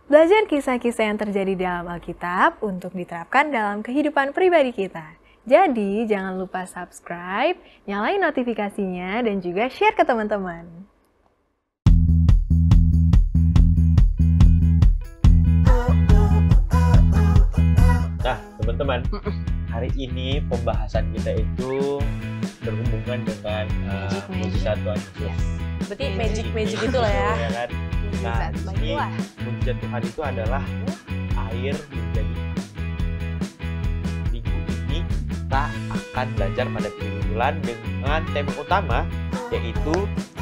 Belajar kisah-kisah yang terjadi dalam Alkitab untuk diterapkan dalam kehidupan pribadi kita. Jadi, jangan lupa subscribe, nyalain notifikasinya, dan juga share ke teman-teman. Nah, teman-teman, hari ini pembahasan kita itu berhubungan dengan mujizat Tuhan Yesus. Berarti magic itu lah ya. Ya kan? Nah, di sini mujizat Tuhan itu adalah air menjadi anggur. Minggu ini kita akan belajar pada bulan dengan tema utama yaitu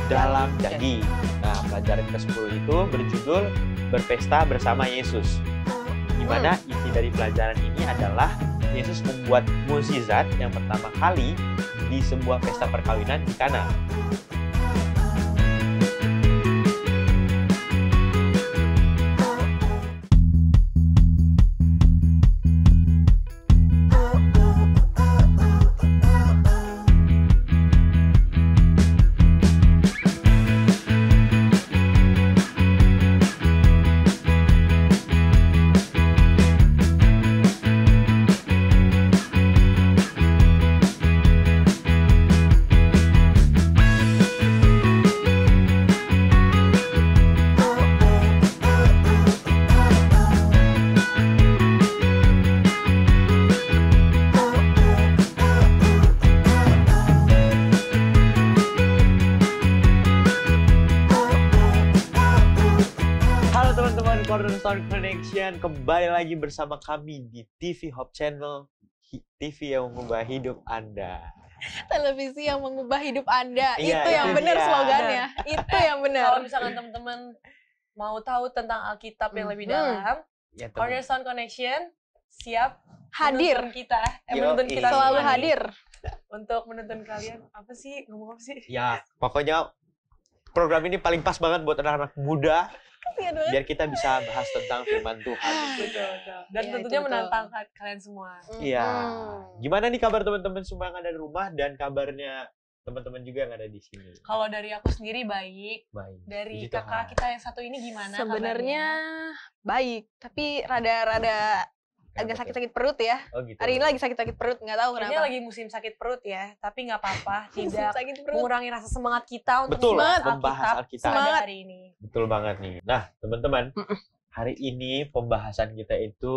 dalam janji. Nah, pelajaran ke-10 itu berjudul Berpesta Bersama Yesus. Di mana inti dari pelajaran ini adalah Yesus membuat mukjizat yang pertama kali di sebuah pesta perkawinan di Kana. Cornerstone Connection, kembali lagi bersama kami di TV Hope Channel, TV yang mengubah hidup Anda. Televisi yang mengubah hidup Anda, Iya, itu yang benar slogannya, itu yang benar. Kalau misalkan teman-teman mau tahu tentang Alkitab yang lebih dalam, Ya, Cornerstone Connection siap Hadir. menuntun kita, Yoi. kita Selalu semua nih. hadir. Untuk menuntun kalian, apa sih? Ngomong apa sih? Ya, pokoknya program ini paling pas banget buat anak-anak muda, biar kita bisa bahas tentang firman Tuhan. Betul. Dan Iya, tentunya itu betul. menantang kalian semua. Iya. Gimana nih kabar teman-teman semua yang ada di rumah dan kabarnya teman-teman juga yang ada di sini? Kalau dari aku sendiri baik. Baik. Dari Puji kakak Tuhan. kita yang satu ini gimana Sebenarnya kabarnya? baik, tapi rada-rada agak Kenapa tuh? sakit-sakit perut ya. Oh gitu. Hari ini lagi sakit-sakit perut, nggak tahu Kayaknya kenapa. lagi musim sakit perut ya, tapi nggak apa-apa. Musim Tidak sakit perut. mengurangi rasa semangat kita untuk Betul, membahas membahas Alkitab. pada Semangat. hari ini. Betul banget nih. Nah, teman-teman, hari ini pembahasan kita itu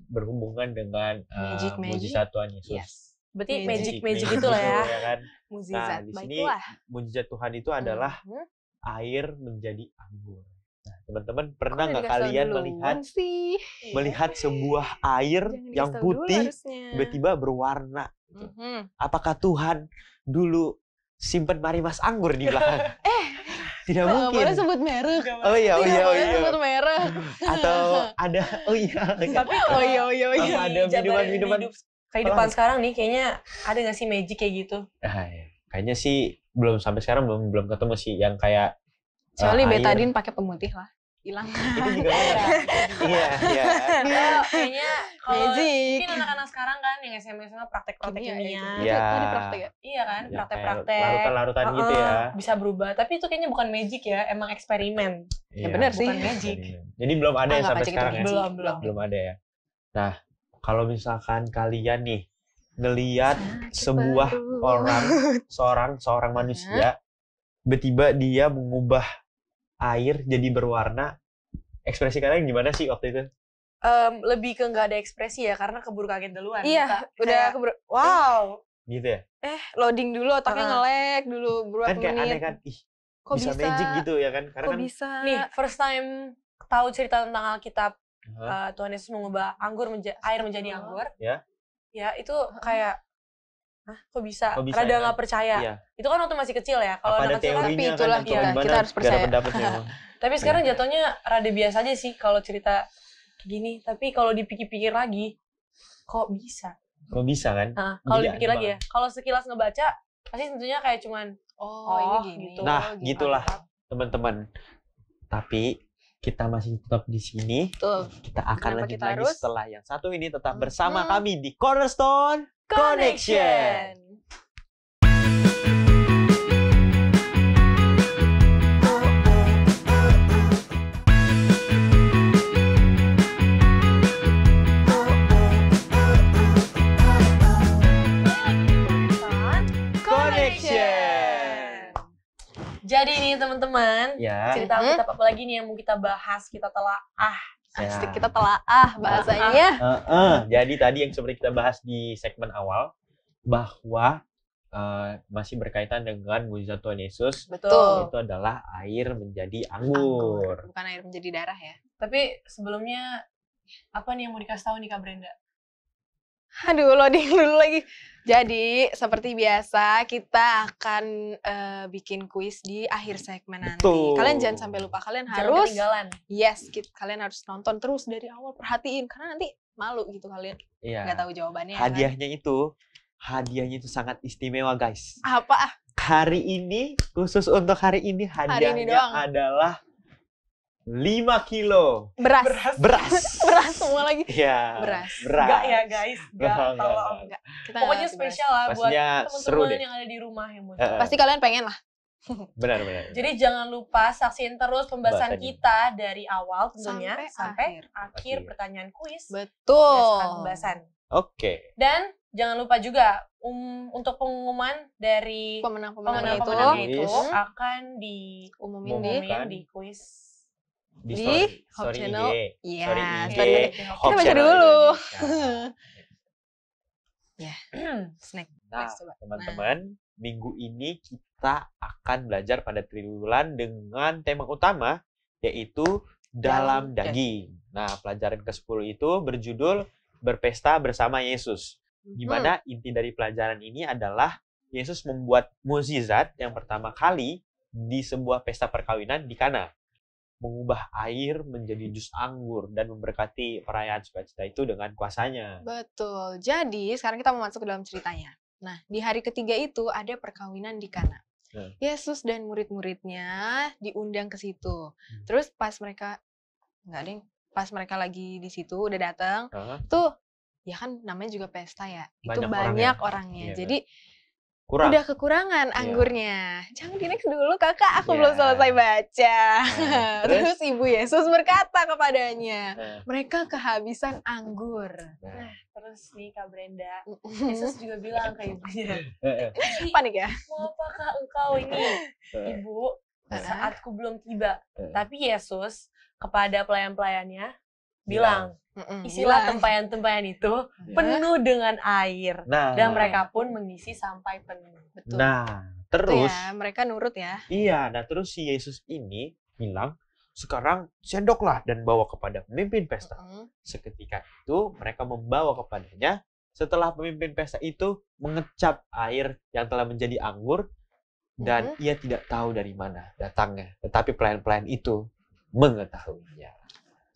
berhubungan dengan Magic. mujizat Tuhan Yesus. Yes. Berarti Magic magic itu lah ya. Ya kan? Mujizat, Nah, di sini baiklah. mujizat Tuhan itu adalah air menjadi anggur. Nah, teman-teman pernah nggak kalian melihat sebuah air yang putih tiba-tiba berwarna? Apakah Tuhan dulu simpen marimas anggur di belakang? Tidak mungkin. Boleh sebut merek. Oh iya. Sebut merek. Atau ada, Tapi Oh iya. Apa ada minuman-minuman? Kehidupan sekarang nih kayaknya ada nggak sih magic kayak gitu? Ya, kayaknya sih belum sampai sekarang belum ketemu sih yang kayak Kecuali air. betadine pakai pemutih lah. Hilang. Itu juga benar. Iya. Oh, kayaknya kalau Magic. mungkin anak-anak sekarang kan yang SMA praktek-praktek kimia. Iya. Tadi praktek ya? Iya kan, Ya, praktek-praktek. kayak larutan-larutan gitu ya. Bisa berubah, tapi itu kayaknya bukan magic ya, emang eksperimen. Iya. benar sih. Bukan magic. Jadi belum ada yang Anggap sampai aja sekarang gitu ya. magic. Belum. Belum ada ya. Nah, kalau misalkan kalian nih ngelihat sebuah seorang manusia tiba-tiba dia mengubah air jadi berwarna, ekspresi kalian gimana sih waktu itu? Lebih ke nggak ada ekspresi ya, karena keburu kaget duluan. Iya, Kita udah kayak, wow. Gitu ya? loading dulu, otaknya nge-lag dulu beberapa Kan kayak menit. aneh kan, Kok bisa magic gitu ya kan? Karena Kok kan bisa? Nih, first time tahu cerita tentang Alkitab, Hah? Tuhan Yesus mengubah air menjadi anggur. Ya. Ya, itu kayak, kok bisa? Kok bisa Rada ya? nggak percaya. Iya. Itu kan waktu masih kecil ya. Kalau Apa ada anak kecil kan, tapi teorinya itulah kan? kita- Gimana kita harus biar percaya. dapat pendapatnya emang? tapi sekarang jatuhnya rada biasa aja sih kalau cerita gini. Tapi kalau dipikir-pikir lagi, kok bisa? Kok bisa kan? Nah, kalau Jadi dipikir aneh lagi ya, kalau sekilas ngebaca, pasti tentunya kayak cuman, ini gini. gitu. Nah, gitu. gitulah teman-teman. Tapi kita masih tetap di sini. Betul. Kita akan Kenapa lanjut kita lagi harus? setelah yang satu ini tetap bersama kami di Cornerstone Connection. Connection. teman-teman, Ya. cerita Alkitab apa lagi nih yang mau kita bahas, kita telaah. Asik, kita telaah bahasanya. Jadi tadi yang seperti kita bahas di segmen awal bahwa masih berkaitan dengan mukjizat Tuhan Yesus. Betul. Itu adalah air menjadi anggur. Bukan air menjadi darah ya. Tapi sebelumnya, apa nih yang mau dikasih tahu nih Kak Brenda? Aduh, loading dulu lagi. Jadi, seperti biasa, kita akan bikin kuis di akhir segmen nanti. Betul. Kalian jangan sampai lupa. Kalian Jangan harus, ketinggalan. kalian harus nonton terus dari awal. Perhatiin, karena nanti malu gitu kalian. Iya. Nggak tahu jawabannya. Kan? Hadiahnya itu sangat istimewa, guys. Apa? Hari ini, khusus untuk hari ini, hadiahnya doang. adalah 5 kilo Beras. Beras semua lagi. Iya. Beras. Enggak ya guys, enggak, tolong. Enggak. Kita Pokoknya ngasih spesial lah buat Pastinya seru teman-teman deh. yang ada di rumah yang mau. Pasti kalian pengen lah. Benar. Jadi jangan lupa saksiin terus pembahasan Pembahasannya. kita dari awal tentunya Sampai sampai akhir pertanyaan kuis. Betul. berdasarkan pembahasan. Oke. Dan jangan lupa juga untuk pengumuman dari Pemenang-pemenangnya itu pemenang-pemenangnya itu Kuis. akan umumin di Umumkan. di kuis. Di Di story, Hope story Channel. IG. Iya, Story IG. story IG. Kita Hope Kita baca Channel dulu. Indonesia. Snack. Nah, Next, coba. teman-teman, minggu ini kita akan belajar pada triwulan dengan tema utama yaitu dalam daging. Nah, pelajaran ke-10 itu berjudul Berpesta bersama Yesus. Di mana inti dari pelajaran ini adalah Yesus membuat mukjizat yang pertama kali di sebuah pesta perkawinan di Kana. Mengubah air menjadi jus anggur dan memberkati perayaan sukacita itu dengan kuasanya. Betul. Jadi, sekarang kita mau masuk ke dalam ceritanya. Nah, di hari ketiga itu ada perkawinan di Kana. Yesus dan murid-muridnya diundang ke situ. Terus pas mereka pas mereka lagi di situ udah datang, tuh ya kan namanya juga pesta ya. Itu banyak orangnya. Iya, Jadi kurang. udah kekurangan anggurnya. Jangan di next dulu kakak, aku belum selesai baca. Terus Ibu Yesus berkata kepadanya, mereka kehabisan anggur. Nah, terus nih Kak Brenda, Yesus juga bilang ke ibunya, Panik ya? mau apakah engkau ini, Ibu, saatku belum tiba. Tapi Yesus kepada pelayan-pelayannya bilang, isilah tempayan-tempayan itu penuh dengan air. Dan mereka pun mengisi sampai penuh. Betul. Nah, Itu terus ya, mereka nurut ya. iya, nah terus si Yesus ini bilang, sekarang sendoklah dan bawa kepada pemimpin pesta. Seketika itu mereka membawa kepadanya. Setelah pemimpin pesta itu mengecap air yang telah menjadi anggur dan ia tidak tahu dari mana datangnya. Tetapi pelayan-pelayan itu mengetahuinya.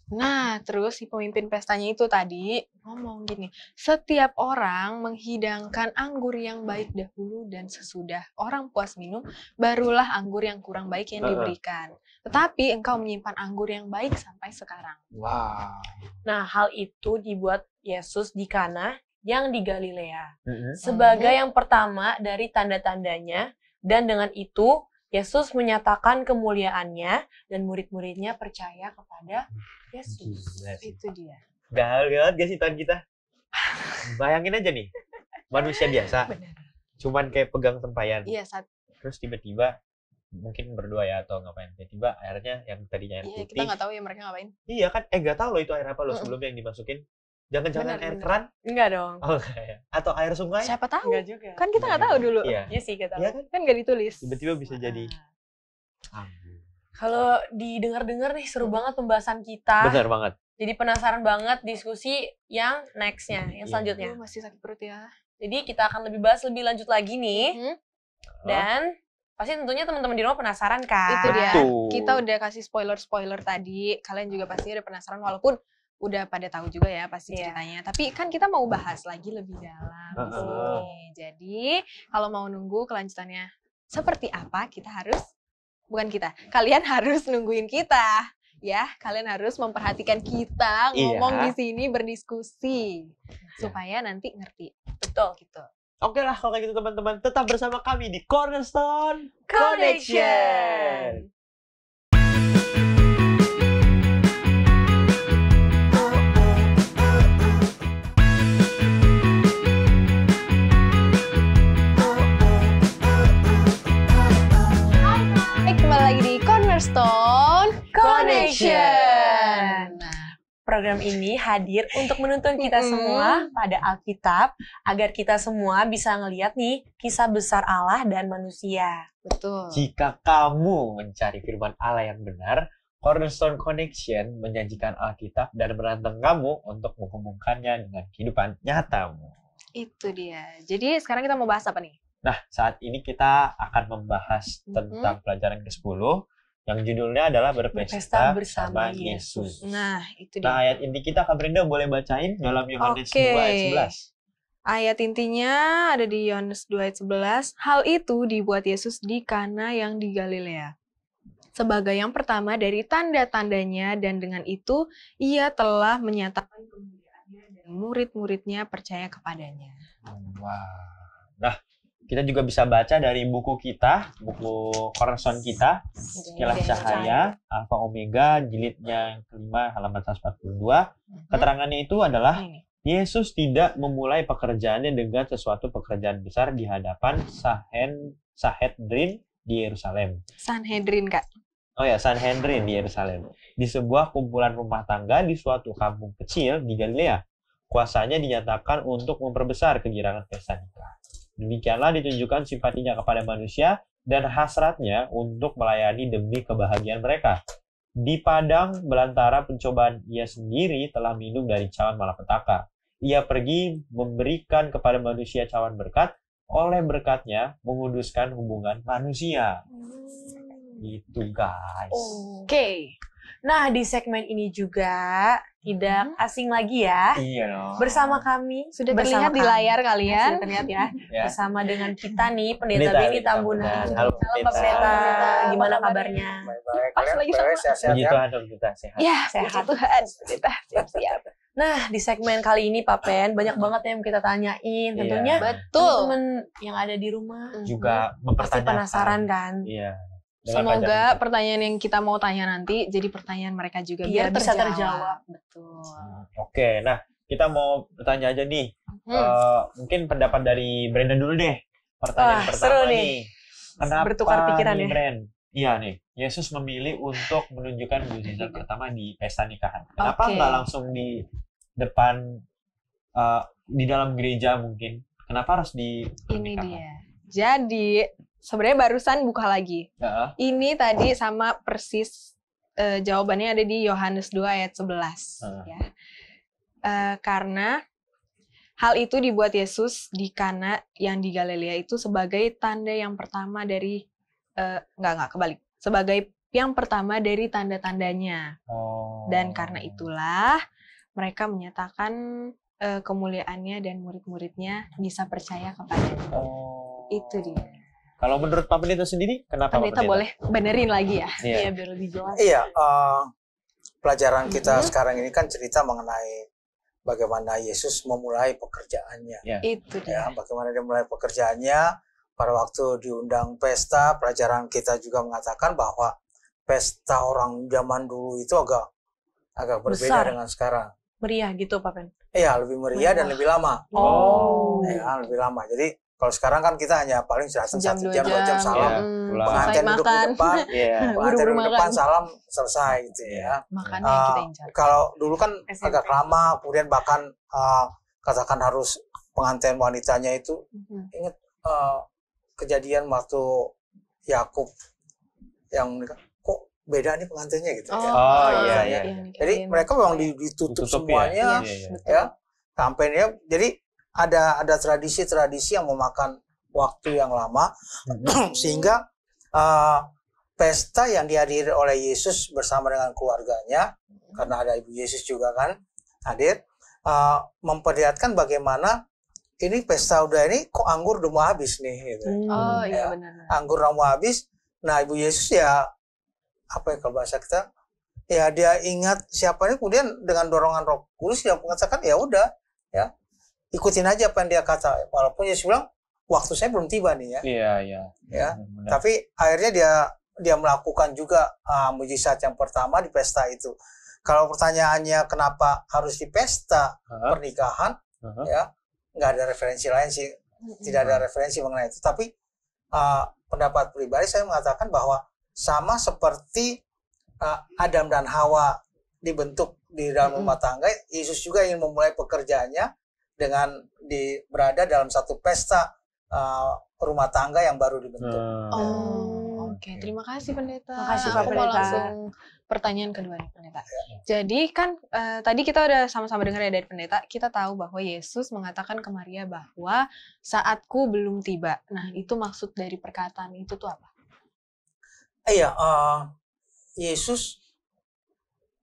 Nah, terus si pemimpin pestanya itu tadi ngomong gini, setiap orang menghidangkan anggur yang baik dahulu dan sesudah orang puas minum, barulah anggur yang kurang baik yang diberikan. Tetapi engkau menyimpan anggur yang baik sampai sekarang. Wow. Nah, hal itu dibuat Yesus di Kana yang di Galilea. Sebagai yang pertama dari tanda-tandanya, dan dengan itu Yesus menyatakan kemuliaannya dan murid-muridnya percaya kepada Yesus. Itu dia. Gaul banget gak sih Tuhan kita? Bayangin aja nih, manusia biasa, cuman kayak pegang tempayan. Iya, Terus tiba-tiba mungkin berdua ya atau ngapain? Tiba-tiba airnya yang tadinya air putih. kita nggak tahu ya mereka ngapain. Iya kan? Nggak tahu loh itu air apa loh sebelumnya yang dimasukin. Jangan-jangan air keran? Enggak dong. Oh, ya. Atau air sungai? Siapa tahu? Enggak juga. Kan kita nggak tahu dulu. Iya. Iya sih, kita tahu. Iya kan? Kan nggak ditulis. Tiba-tiba bisa jadi anggur. Kalau didengar-dengar nih seru banget pembahasan kita. Benar banget. Jadi penasaran banget diskusi yang next-nya, yang selanjutnya. Masih sakit perut ya. Jadi kita akan lebih bahas lebih lanjut lagi nih. Dan pasti tentunya teman-teman di rumah penasaran kan? Itu dia. Betul. Kita udah kasih spoiler-spoiler tadi. Kalian juga pasti udah penasaran walaupun udah pada tahu juga ya pasti ceritanya. Tapi kan kita mau bahas lagi lebih dalam di sini. Jadi kalau mau nunggu kelanjutannya seperti apa, kalian harus nungguin kita. Ya, kalian harus memperhatikan kita ngomong di sini berdiskusi supaya nanti ngerti. Betul Gitu. Oke lah kalau kayak gitu teman-teman, tetap bersama kami di Cornerstone Connection. Kembali lagi di program ini hadir untuk menuntun kita semua pada Alkitab agar kita semua bisa ngelihat nih kisah besar Allah dan manusia. Betul. Jika kamu mencari firman Allah yang benar, Cornerstone Connection menjanjikan Alkitab dan menantang kamu untuk menghubungkannya dengan kehidupan nyatamu. Itu dia. Jadi sekarang kita mau bahas apa nih? Nah, saat ini kita akan membahas tentang pelajaran ke-10 yang judulnya adalah Berpesta bersama Yesus. Nah, itu Nah, dia. ayat inti kita Kak Brenda boleh bacain dalam Yohanes Oke. 2 ayat 11. Ayat intinya ada di Yohanes 2 ayat 11. Hal itu dibuat Yesus di Kana yang di Galilea, sebagai yang pertama dari tanda-tandanya, dan dengan itu ia telah menyatakan kemuliaannya dan murid-muridnya percaya kepadanya. Wah. Nah, kita juga bisa baca dari buku kita, buku Cornerstone kita, Kilas Cahaya, Alfa Omega, jilidnya yang kelima, halaman 142. Keterangannya itu adalah, Yesus tidak memulai pekerjaannya dengan sesuatu pekerjaan besar di hadapan Sanhedrin di Yerusalem. Sanhedrin, Kak. Oh ya, Sanhedrin di Yerusalem. Di sebuah kumpulan rumah tangga di suatu kampung kecil di Galilea. Kuasanya dinyatakan untuk memperbesar kegirangan pesta nikah. Demikianlah ditunjukkan simpatinya kepada manusia dan hasratnya untuk melayani demi kebahagiaan mereka. Di padang belantara pencobaan, ia sendiri telah minum dari cawan malapetaka. Ia pergi memberikan kepada manusia cawan berkat, oleh berkatnya menguduskan hubungan manusia. Itu guys. Oke. Nah, di segmen ini juga tidak asing lagi ya. Iya dong. Bersama kami. Sudah bersama terlihat di kami. layar kalian. Sudah terlihat ya. Ya. Bersama dengan kita nih, Pendeta Beni Tambunan. Halo, Halo Pak Pendeta, gimana kabarnya? Baik-baik. Pas Kalian lagi sehat-sehat Puji ya? Tuhan, kita sehat. Ya, Sehat. puji Tuhan. Kita siap-siap. Nah, di segmen kali ini Pak Pen, banyak banget yang kita tanyain. Tentunya Betul. teman-teman yang ada di rumah Juga pasti mempertanyakan. penasaran kan? Iya. Dengan Semoga pelajaran pertanyaan yang kita mau tanya nanti jadi pertanyaan mereka juga Biar biar bisa terjawab. Betul. Oke, nah kita mau bertanya aja nih. Mungkin pendapat dari Brandon dulu deh. Pertanyaan Wah, pertama seru nih. nih. Kenapa Bertukar pikiran nih, ya. Brand? Iya nih, Yesus memilih untuk menunjukkan mukjizat pertama di pesta nikahan. Kenapa Oke. nggak langsung di depan, di dalam gereja mungkin? Kenapa harus di Ini pernikahan? dia. Jadi sebenarnya barusan buka lagi. Ya. Ini tadi sama persis jawabannya ada di Yohanes 2 ayat 11. Ya. Karena hal itu dibuat Yesus di Kana yang di Galilea itu sebagai tanda yang pertama dari kebalik. Sebagai yang pertama dari tanda-tandanya. Oh. Dan karena itulah mereka menyatakan kemuliaannya dan murid-muridnya bisa percaya kepadanya. Oh. Itu dia. Kalau menurut Pak Pendeta sendiri, kenapa Pendeta Pak Pendeta? boleh benerin lagi ya. Iya. Iya, biar lebih jelas. Iya, pelajaran kita sekarang ini kan cerita mengenai bagaimana Yesus memulai pekerjaannya. Iya. Itu Ya, dia. bagaimana dia mulai pekerjaannya. Pada waktu diundang pesta, pelajaran kita juga mengatakan bahwa pesta orang zaman dulu itu agak berbeda Besar. dengan sekarang. Meriah gitu Pak Pen. Iya, lebih meriah dan lebih lama. Oh. Ya, lebih lama. Jadi kalau sekarang kan kita hanya paling datang Sejam, 1 2 jam, 2 jam Iya. salam. Pulang. Pengantin Selesai duduk di makan. depan, Iya. pengantin Buru-buru duduk di depan, makan. salam, selesai gitu ya. Makanya yang kita incar. Kalau dulu kan SMP. agak lama, kemudian bahkan katakan harus pengantin wanitanya itu ingat kejadian waktu Yakub yang nikah, kok beda nih pengantinnya gitu ya. Oh, iya, iya. Jadi mereka memang ditutup Tutup semuanya Iya. ya kampanye. Jadi ada tradisi-tradisi yang memakan waktu yang lama sehingga pesta yang dihadiri oleh Yesus bersama dengan keluarganya, karena ada Ibu Yesus juga kan hadir, memperlihatkan bagaimana ini pesta udah ini kok anggur udah mau habis nih gitu. Oh iya Ya. benar. Anggur udah mau habis. Nah, Ibu Yesus ya apa ya kalau bahasa kita, ya dia ingat siapa ini, kemudian dengan dorongan Roh Kudus dia mengatakan ya udah ya ikutin aja apa yang dia kata, walaupun Yesus bilang waktu saya belum tiba nih ya. Iya. Ya. Benar. Tapi akhirnya dia melakukan juga mujizat yang pertama di pesta itu. Kalau pertanyaannya kenapa harus di pesta pernikahan, ya nggak ada referensi lain sih, tidak ada referensi mengenai itu. Tapi pendapat pribadi saya mengatakan bahwa sama seperti Adam dan Hawa dibentuk di dalam rumah tangga, Yesus juga ingin memulai pekerjaannya dengan berada dalam satu pesta rumah tangga yang baru dibentuk. Oke. Terima kasih Pendeta. Makasih Pak Aku mau Pendeta. langsung pertanyaan kedua nih Pendeta. Jadi kan tadi kita udah sama-sama dengar ya dari Pendeta, kita tahu bahwa Yesus mengatakan ke Maria bahwa saatku belum tiba. Nah, itu maksud dari perkataan itu tuh apa? Iya, Yesus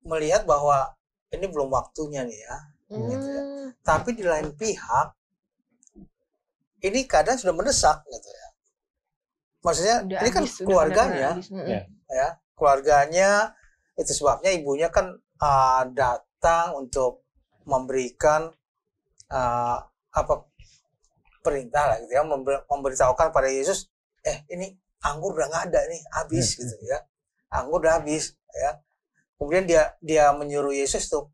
melihat bahwa ini belum waktunya nih ya. Gitu ya. Tapi di lain pihak, ini keadaan sudah mendesak gitu ya. Maksudnya Udah ini kan habis, udah keluarganya, benar-benar habis. ya keluarganya, itu sebabnya ibunya kan datang untuk memberikan perintah lah gitu ya, memberitahukan pada Yesus, ini anggur udah nggak ada nih, habis gitu ya, anggur udah habis ya. Kemudian dia menyuruh Yesus untuk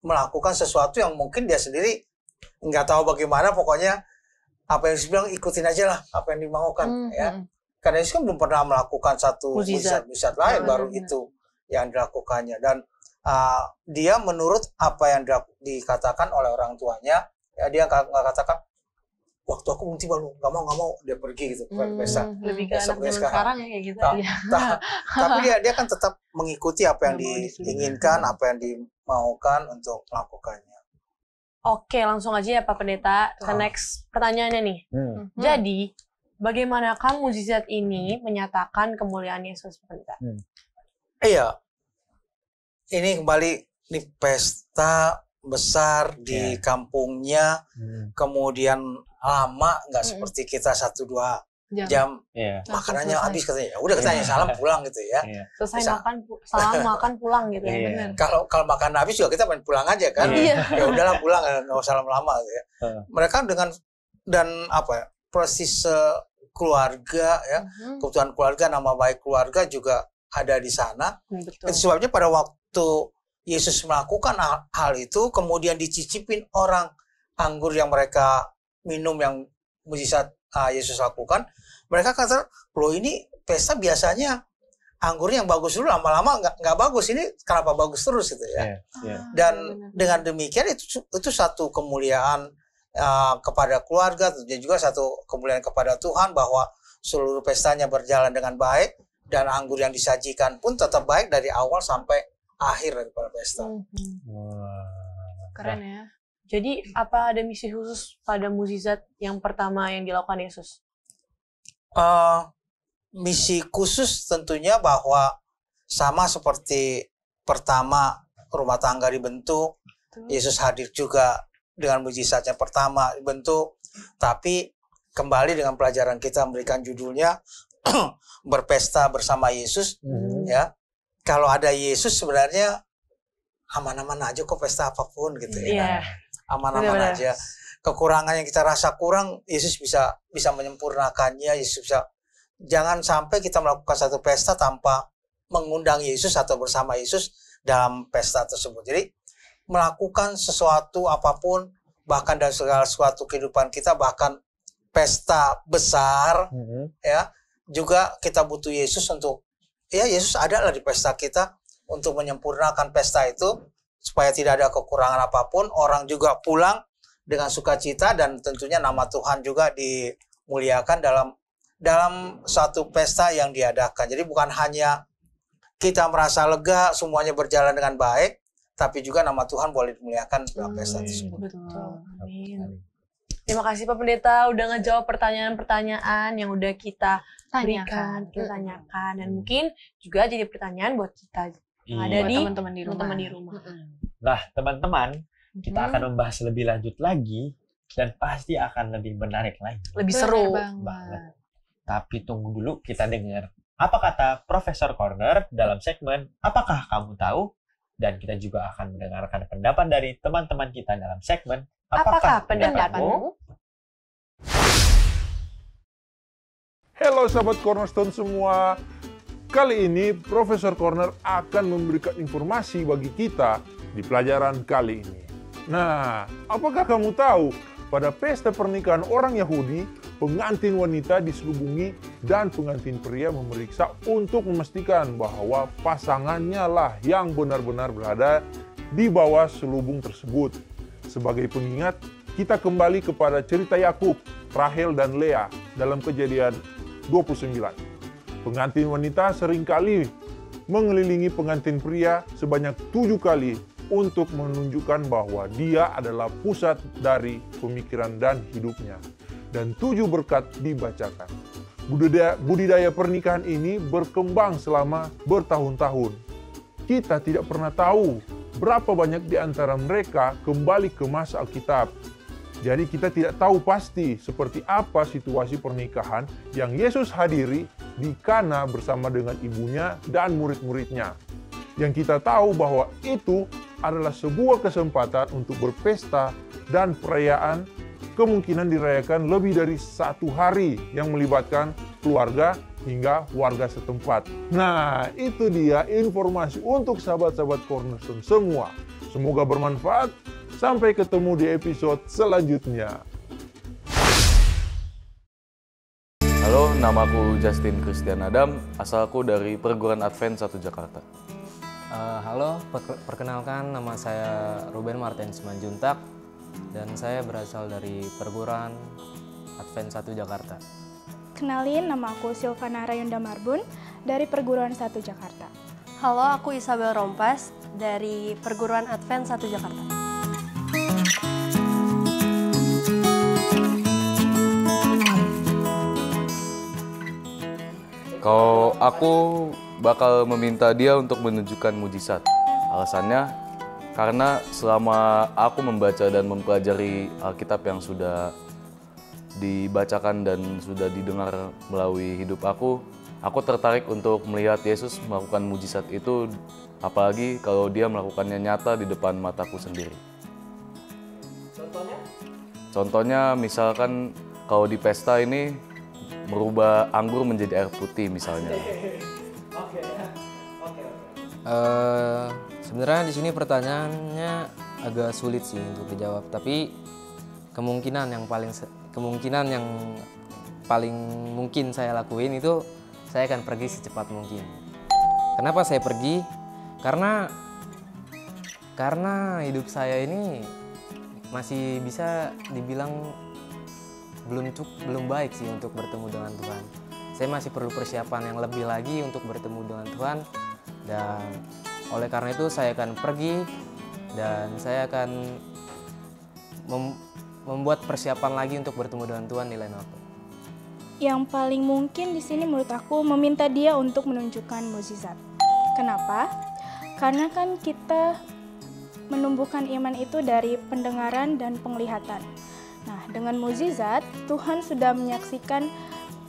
melakukan sesuatu yang mungkin dia sendiri nggak tahu bagaimana, pokoknya apa yang Yesus bilang ikutin aja lah apa yang dimaukan ya. Karena Yesus kan belum pernah melakukan satu mujizat lain, baru itu yang dilakukannya. Dan dia menurut apa yang dikatakan oleh orang tuanya, ya dia nggak katakan waktu aku belum tiba, lu nggak mau, dia pergi gitu ke pesta. Lebih ke anak zaman sekarang ya kayak gitu. Tapi dia kan tetap mengikuti apa yang diinginkan, apa yang dimaukan untuk melakukannya. Oke, langsung aja ya Pak Pendeta ke next pertanyaannya nih. Jadi, bagaimanakah mukjizat ini menyatakan kemuliaan Yesus, Pak Pendeta? Iya, ini kembali di pesta besar di kampungnya, kemudian lama, nggak seperti kita 1-2 jam makanannya habis katanya. Udah katanya salam pulang gitu ya. Selesai salam makan pulang gitu ya. Benar. Kalau makan habis juga kita main pulang aja kan. Ya udahlah pulang, nggak usah lama-lama gitu ya. Mereka dengan persis keluarga ya, kebutuhan keluarga, nama baik keluarga juga ada di sana. Itu sebabnya pada waktu Yesus melakukan hal itu, kemudian dicicipin orang anggur yang mereka minum yang mujizat Yesus lakukan, mereka kata, loh ini pesta biasanya anggurnya yang bagus dulu, lama-lama nggak bagus, ini kenapa bagus terus gitu ya. Dan dengan demikian itu satu kemuliaan kepada keluarga, dan juga satu kemuliaan kepada Tuhan bahwa seluruh pestanya berjalan dengan baik, dan anggur yang disajikan pun tetap baik dari awal sampai akhir daripada pesta. Keren ya. Jadi apa ada misi khusus pada mukjizat yang pertama yang dilakukan Yesus? Misi khusus tentunya bahwa sama seperti pertama rumah tangga dibentuk, Yesus hadir juga dengan mukjizat yang pertama dibentuk, tapi kembali dengan pelajaran kita memberikan judulnya berpesta bersama Yesus. Ya, kalau ada Yesus sebenarnya aman-aman aja kok, pesta apapun gitu ya. Aman-aman aja. Kekurangan yang kita rasa kurang, Yesus bisa menyempurnakannya. Yesus bisa. Jangan sampai kita melakukan satu pesta tanpa mengundang Yesus atau bersama Yesus dalam pesta tersebut. Jadi melakukan sesuatu apapun, bahkan dalam segala sesuatu kehidupan kita, bahkan pesta besar, ya juga kita butuh Yesus untuk, ya Yesus ada lah di pesta kita untuk menyempurnakan pesta itu, supaya tidak ada kekurangan apapun, orang juga pulang dengan sukacita, dan tentunya nama Tuhan juga dimuliakan dalam satu pesta yang diadakan. Jadi bukan hanya kita merasa lega, semuanya berjalan dengan baik, tapi juga nama Tuhan boleh dimuliakan dalam pesta tersebut. Betul. Amin. Terima kasih Pak Pendeta udah ngejawab pertanyaan-pertanyaan yang udah kita berikan, kita tanyakan, dan mungkin juga jadi pertanyaan buat kita yang ada di teman-teman di rumah. Nah, teman-teman, kita akan membahas lebih lanjut lagi dan pasti akan lebih menarik lagi. Lebih seru banget. Tapi tunggu dulu, kita dengar apa kata Profesor Corner dalam segmen Apakah Kamu Tahu? Dan kita juga akan mendengarkan pendapat dari teman-teman kita dalam segmen Apakah pendapatmu? Halo sahabat Cornerstone semua. Kali ini Profesor Corner akan memberikan informasi bagi kita di pelajaran kali ini. Nah, apakah kamu tahu pada pesta pernikahan orang Yahudi, pengantin wanita diselubungi dan pengantin pria memeriksa untuk memastikan bahwa pasangannya lah yang benar-benar berada di bawah selubung tersebut. Sebagai pengingat, kita kembali kepada cerita Yakub, Rahel dan Lea dalam Kejadian 29. Pengantin wanita seringkali mengelilingi pengantin pria sebanyak 7 kali untuk menunjukkan bahwa dia adalah pusat dari pemikiran dan hidupnya. Dan 7 berkat dibacakan. Budidaya pernikahan ini berkembang selama bertahun-tahun. Kita tidak pernah tahu berapa banyak di antara mereka kembali ke masa Alkitab. Jadi kita tidak tahu pasti seperti apa situasi pernikahan yang Yesus hadiri di Kana bersama dengan ibunya dan murid-muridnya. Yang kita tahu bahwa itu adalah sebuah kesempatan untuk berpesta dan perayaan kemungkinan dirayakan lebih dari 1 hari yang melibatkan keluarga hingga warga setempat. Nah, itu dia informasi untuk sahabat-sahabat Cornerstone semua. Semoga bermanfaat. Sampai ketemu di episode selanjutnya. Halo, namaku Justin Christian Adam, asalku dari Perguruan Advent 1 Jakarta. Halo, perkenalkan nama saya Ruben Martin Simanjuntak dan saya berasal dari Perguruan Advent 1 Jakarta. Kenalin, nama aku Silvana Rayunda Marbun dari Perguruan 1 Jakarta. Halo, aku Isabel Rompas dari Perguruan Advent 1 Jakarta. Kalau aku bakal meminta dia untuk menunjukkan mujizat. Alasannya karena selama aku membaca dan mempelajari Alkitab yang sudah dibacakan dan sudah didengar melalui hidup aku tertarik untuk melihat Yesus melakukan mujizat itu, apalagi kalau dia melakukannya nyata di depan mataku sendiri. Contohnya misalkan kalau di pesta ini merubah anggur menjadi air putih misalnya. Sebenarnya di sini pertanyaannya agak sulit sih untuk dijawab, tapi kemungkinan yang paling mungkin saya lakuin itu saya akan pergi secepat mungkin. Kenapa saya pergi? Karena hidup saya ini masih bisa dibilang belum baik sih untuk bertemu dengan Tuhan. Saya masih perlu persiapan yang lebih lagi untuk bertemu dengan Tuhan, dan oleh karena itu saya akan pergi dan saya akan membuat persiapan lagi untuk bertemu dengan Tuhan di lain waktu. Yang paling mungkin di sini menurut aku meminta dia untuk menunjukkan mukjizat. Kenapa? Karena kan kita menumbuhkan iman itu dari pendengaran dan penglihatan. Nah, dengan mukjizat, Tuhan sudah menyaksikan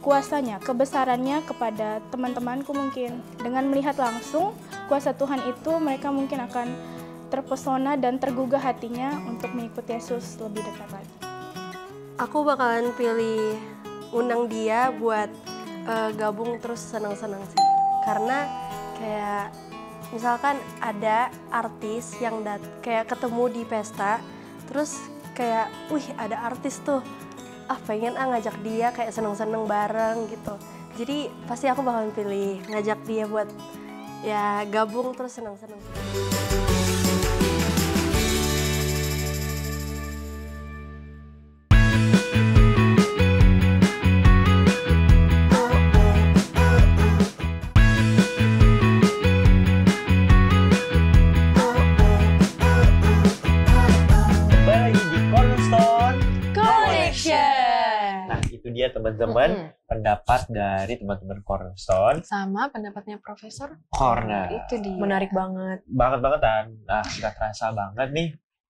kuasanya, kebesarannya kepada teman-temanku mungkin. Dengan melihat langsung kuasa Tuhan itu, mereka mungkin akan terpesona dan tergugah hatinya untuk mengikuti Yesus lebih dekat lagi. Aku bakalan pilih undang dia buat gabung terus senang-senang sih. Karena kayak misalkan ada artis yang kayak ketemu di pesta, terus kayak, wih ada artis tuh, pengen ngajak dia kayak seneng-seneng bareng gitu. Jadi pasti aku bakalan pilih ngajak dia buat ya gabung terus seneng-seneng. Dia teman-teman pendapat dari teman-teman Cornerstone sama pendapatnya Profesor Corner. Itu dia. Menarik banget. Banget-bangetan. Nah, nggak terasa banget nih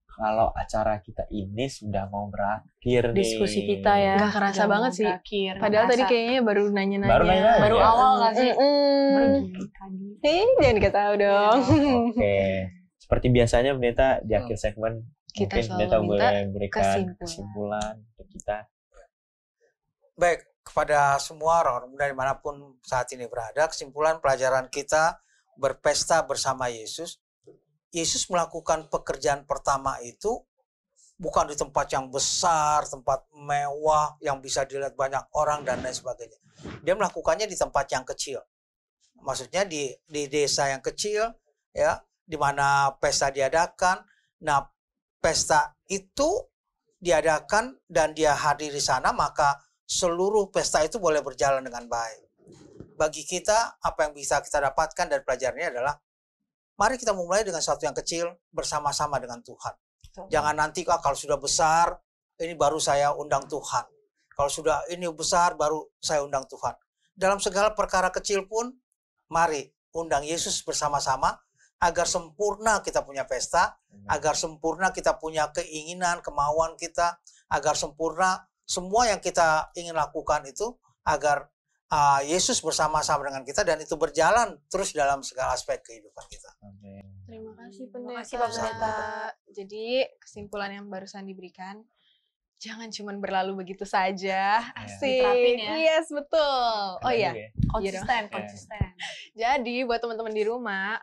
kalau acara kita ini sudah mau berakhir nih. Diskusi kita ya. Nggak kerasa banget sih. Berakhir. Padahal tadi kayaknya baru nanya-nanya. Baru awal nggak sih? Tadi. Jangan diketahui dong. Oke. Seperti biasanya Pendeta di akhir segmen Kita mungkin Pendeta boleh berikan kesimpulan untuk kita. Baik, kepada semua orang dari manapun saat ini berada, kesimpulan pelajaran kita berpesta bersama Yesus. Yesus melakukan pekerjaan pertama itu bukan di tempat yang besar, tempat mewah yang bisa dilihat banyak orang dan lain sebagainya. Dia melakukannya di tempat yang kecil. Maksudnya di desa yang kecil, ya, di mana pesta diadakan. Nah, pesta itu diadakan dan dia hadir di sana, maka seluruh pesta itu boleh berjalan dengan baik. Bagi kita, apa yang bisa kita dapatkan dari pelajarannya adalah, mari kita mulai dengan sesuatu yang kecil bersama-sama dengan Tuhan. Jangan nanti kalau sudah besar, ini baru saya undang Tuhan. Kalau sudah ini besar, baru saya undang Tuhan. Dalam segala perkara kecil pun, mari undang Yesus bersama-sama, agar sempurna kita punya pesta, agar sempurna kita punya keinginan, kemauan kita, agar sempurna semua yang kita ingin lakukan itu, agar Yesus bersama-sama dengan kita dan itu berjalan terus dalam segala aspek kehidupan kita. Terima kasih Terima Pendeta. kasih, Pak Pendeta. Jadi kesimpulan yang barusan diberikan, jangan cuma berlalu begitu saja. Asik. Diterapin ya. Yes, betul. Oh iya. Konsisten, konsisten. Jadi buat teman-teman di rumah,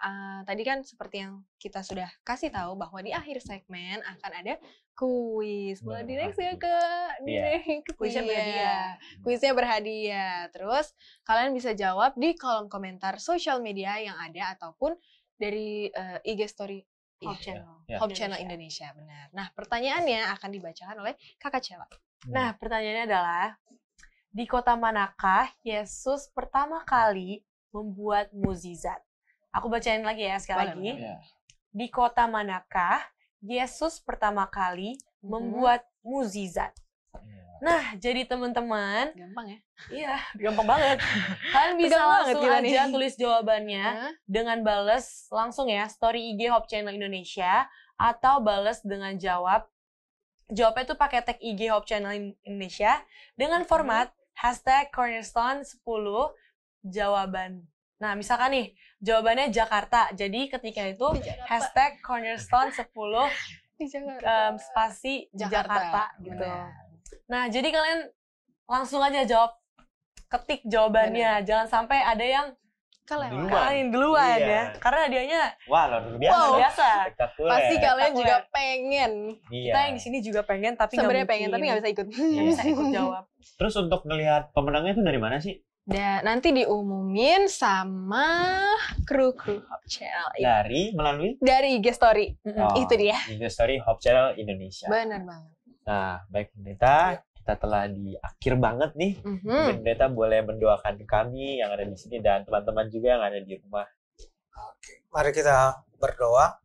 tadi kan seperti yang kita sudah kasih tahu bahwa di akhir segmen akan ada kuis. Boleh di-next ya ke Kuisnya berhadiah. Kuisnya berhadiah. Terus kalian bisa jawab di kolom komentar sosial media yang ada ataupun dari IG story Hope Channel. Hope Channel Indonesia, benar. Nah, pertanyaannya akan dibacakan oleh Kakak Cela. Nah, pertanyaannya adalah, di kota manakah Yesus pertama kali membuat mukjizat? Aku bacain lagi ya sekali lagi. Di kota manakah Yesus pertama kali membuat mukjizat? Nah, jadi teman-teman, Gampang ya? iya, gampang banget. Kalian bisa Tegang banget langsung kita aja nih. tulis jawabannya dengan bales langsung ya story IG Hope Channel Indonesia, atau bales dengan jawabnya itu pakai tag IG Hope Channel Indonesia dengan format #Cornerstone10 jawaban. Nah, misalkan nih jawabannya Jakarta, jadi ketika itu #Cornerstone10 Di Jakarta. spasi Jakarta gitu. Benar. Nah, jadi kalian langsung aja jawab, ketik jawabannya. Jangan sampai ada yang kalian duluan ya. Karena hadiahnya Wah, luar biasa. luar biasa. Spektakuler. Pasti kalian Spektakuler. juga pengen. Iya. Kita yang di sini juga pengen, tapi nggak Sebenarnya pengen mungkin. tapi nggak bisa ikut. Nggak bisa ikut jawab. Terus untuk ngelihat pemenangnya itu dari mana sih? Dan nanti diumumin sama kru Hope Channel. Melalui Dari IG Story. Itu dia. IG Story Hope Channel Indonesia. Benar banget. Nah, baik Pendeta, kita telah di akhir banget nih. Pendeta boleh mendoakan kami yang ada di sini dan teman-teman juga yang ada di rumah. Oke, mari kita berdoa.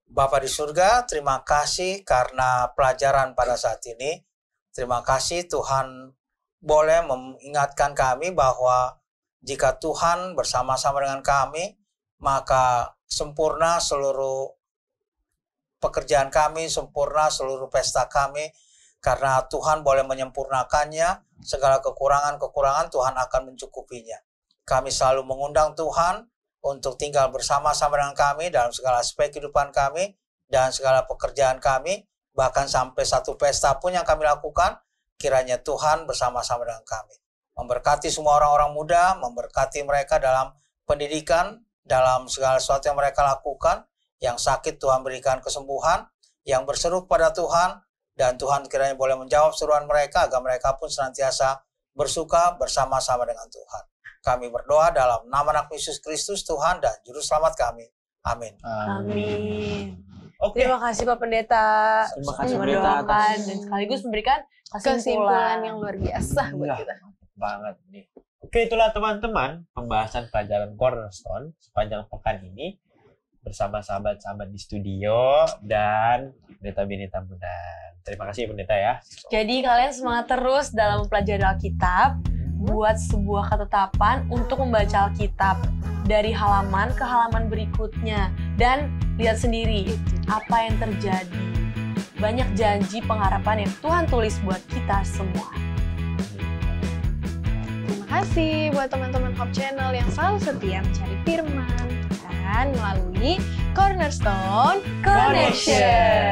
Bapa di surga, terima kasih karena pelajaran pada saat ini. Terima kasih Tuhan boleh mengingatkan kami bahwa jika Tuhan bersama-sama dengan kami, maka sempurna seluruh pekerjaan kami, sempurna seluruh pesta kami, karena Tuhan boleh menyempurnakannya, segala kekurangan-kekurangan Tuhan akan mencukupinya. Kami selalu mengundang Tuhan untuk tinggal bersama-sama dengan kami dalam segala aspek kehidupan kami dan segala pekerjaan kami, bahkan sampai satu pesta pun yang kami lakukan, kiranya Tuhan bersama-sama dengan kami. Memberkati semua orang-orang muda, memberkati mereka dalam pendidikan, dalam segala sesuatu yang mereka lakukan. Yang sakit Tuhan berikan kesembuhan, yang berseru kepada Tuhan, dan Tuhan kiranya boleh menjawab seruan mereka agar mereka pun senantiasa bersuka bersama-sama dengan Tuhan. Kami berdoa dalam nama Anak Yesus Kristus Tuhan dan Juru Selamat kami. Amin. Amin. Oke. Terima kasih Pak Pendeta. Terima kasih Pendeta mendoakan dan sekaligus memberikan Kesimpulan yang luar biasa buat kita. Banget nih. Oke, itulah teman-teman pembahasan pelajaran Cornerstone sepanjang pekan ini bersama sahabat-sahabat di studio dan pendeta-pendeta muda. Terima kasih Pendeta ya. Jadi kalian semangat terus dalam mempelajari Alkitab, buat sebuah ketetapan untuk membaca Alkitab dari halaman ke halaman berikutnya dan lihat sendiri apa yang terjadi. Banyak janji pengharapan yang Tuhan tulis buat kita semua. Terima kasih buat teman-teman Hope Channel yang selalu setia mencari firman Tuhan melalui Cornerstone Connection.